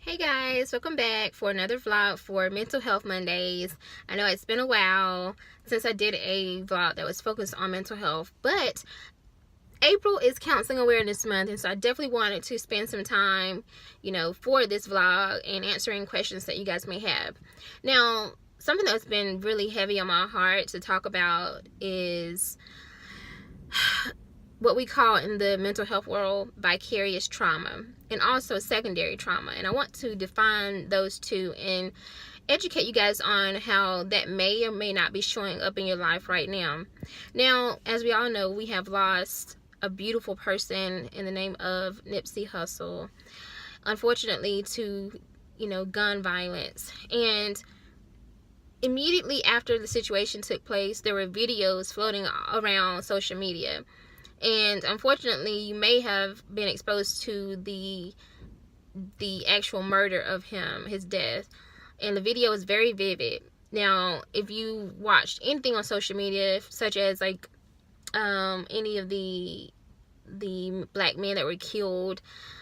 Hey guys, welcome back for another vlog for Mental Health Mondays. I know it's been a while since I did a vlog that was focused on mental health, but April is Counseling Awareness Month, and so I definitely wanted to spend some time, for this vlog and answering questions that you guys may have. Now, something that's been really heavy on my heart to talk about is what we call in the mental health world vicarious trauma and also secondary trauma. And I want to define those two and educate you guys on how that may or may not be showing up in your life right now. Now, as we all know, we have lost a beautiful person in the name of Nipsey Hussle, unfortunately, to gun violence. And immediately after the situation took place, there were videos floating around social media. And unfortunately, you may have been exposed to the actual murder of him, his death. And the video is very vivid. Now, if you watched anything on social media, such as like any of the black men that were killed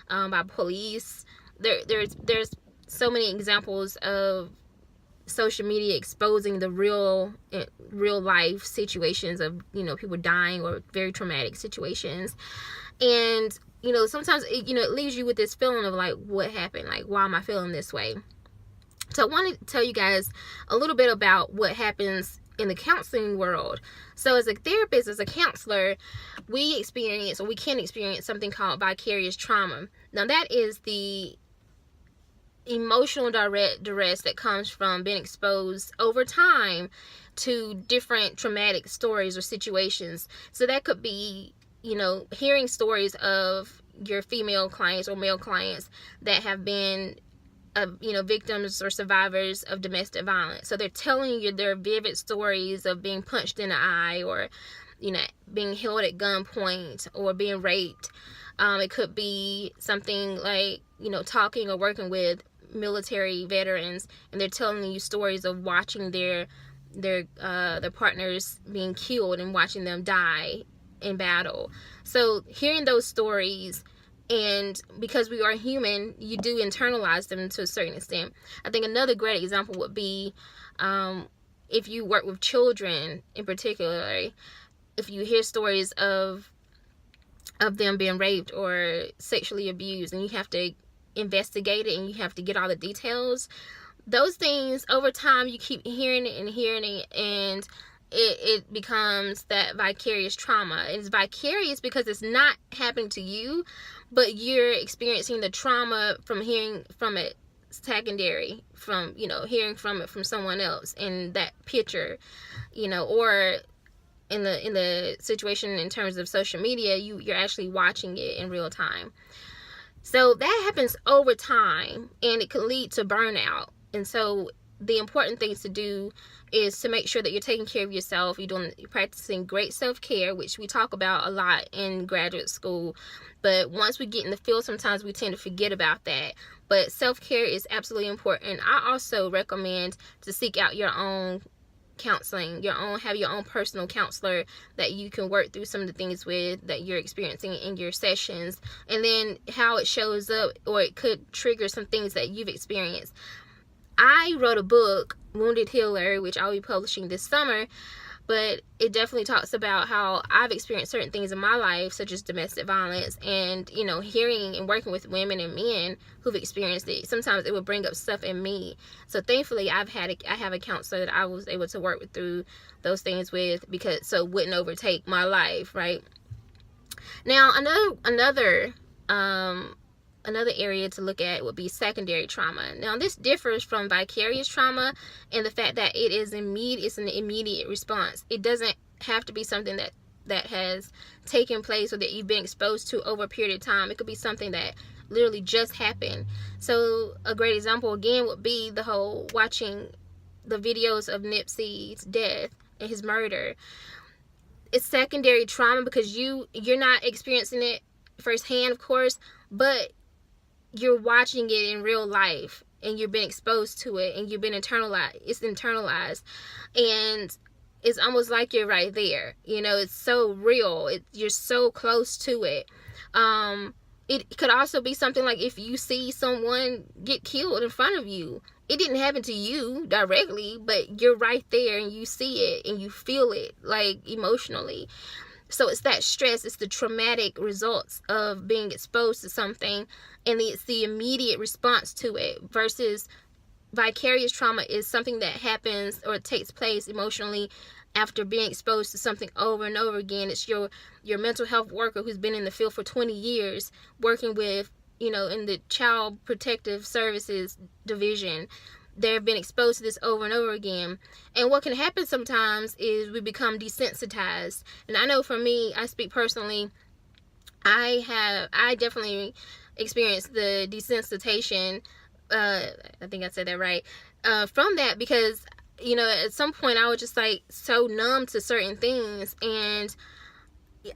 by police, there's so many examples of social media exposing the real life situations of people dying or very traumatic situations. And sometimes it leaves you with this feeling of like, what happened, like, why am I feeling this way? So I want to tell you guys a little bit about what happens in the counseling world. So as a therapist, as a counselor, we can experience something called vicarious trauma. Now that is the emotional duress that comes from being exposed over time to different traumatic stories or situations. So that could be, hearing stories of your female clients or male clients that have been victims or survivors of domestic violence. So they're telling you their vivid stories of being punched in the eye, or being held at gunpoint, or being raped. It could be something like talking or working with military veterans, and they're telling you stories of watching their partners being killed and watching them die in battle. So hearing those stories, and because we are human, you do internalize them to a certain extent. I think another great example would be if you work with children in particular, if you hear stories of them being raped or sexually abused, and you have to investigate it and you have to get all the details. Those things, over time, you keep hearing it, and it becomes that vicarious trauma. It's vicarious because it's not happening to you, but you're experiencing the trauma from hearing from it secondary, from hearing from it from someone else in that picture, or in the situation in terms of social media, you're actually watching it in real time. So that happens over time, and it can lead to burnout. And so the important things to do is to make sure that you're taking care of yourself. You're practicing great self-care, which we talk about a lot in graduate school. But once we get in the field, sometimes we tend to forget about that. But self-care is absolutely important. I also recommend to seek out your own counseling, have your own personal counselor that you can work through some of the things with that you're experiencing in your sessions, and then how it shows up, or it could trigger some things that you've experienced. I wrote a book, Wounded Healer, which I'll be publishing this summer, but it definitely talks about how I've experienced certain things in my life, such as domestic violence, and hearing and working with women and men who've experienced it. Sometimes it would bring up stuff in me. So thankfully, I have a counselor that I was able to work through those things with, so it wouldn't overtake my life, right? Now, another area to look at would be secondary trauma. Now, this differs from vicarious trauma in the fact that it's an immediate response. It doesn't have to be something that has taken place or that you've been exposed to over a period of time. It could be something that literally just happened. So a great example again would be the whole watching the videos of Nipsey's death and his murder. It's secondary trauma because you're not experiencing it firsthand, of course, but you're watching it in real life, and you've been exposed to it, and you've been internalized. It's internalized, and it's almost like you're right there. It's so real. You're so close to it. It could also be something like if you see someone get killed in front of you. It didn't happen to you directly, but you're right there and you see it and you feel it, like, emotionally. So it's that stress, it's the traumatic results of being exposed to something, and it's the immediate response to it, versus vicarious trauma is something that happens or takes place emotionally after being exposed to something over and over again. It's your mental health worker who's been in the field for 20 years working with, in the child protective services division. They've been exposed to this over and over again. And what can happen sometimes is we become desensitized. And I know for me, I speak personally, I definitely experienced the desensitization, I think I said that right, from that, because at some point I was just like so numb to certain things, and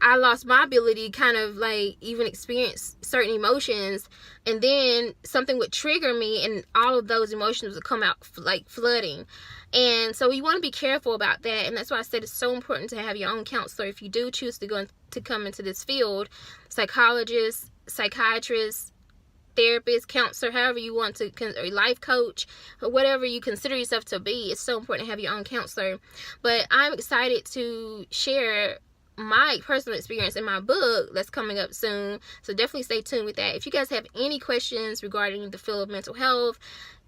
I lost my ability to kind of like even experience certain emotions, and then something would trigger me and all of those emotions would come out like flooding. And so you want to be careful about that, and that's why I said it's so important to have your own counselor if you do choose to come into this field. Psychologists, psychiatrists, therapist, counselor, however you want to, or life coach, or whatever you consider yourself to be, it's so important to have your own counselor. But I'm excited to share my personal experience in my book that's coming up soon, so definitely stay tuned with that. If you guys have any questions regarding the field of mental health,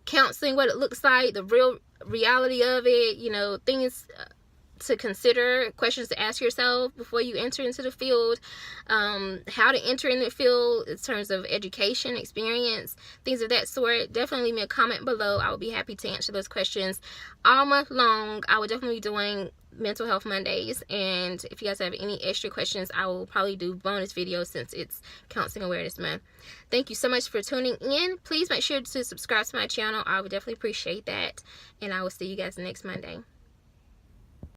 counseling, what it looks like, the real reality of it, things to consider, questions to ask yourself before you enter into the field, how to enter in the field in terms of education, experience, things of that sort, definitely leave me a comment below. I will be happy to answer those questions all month long. I will definitely be doing Mental Health Mondays, and if you guys have any extra questions, I will probably do bonus videos since it's Counseling Awareness Month. Thank you so much for tuning in. Please make sure to subscribe to my channel. I would definitely appreciate that, and I will see you guys next Monday.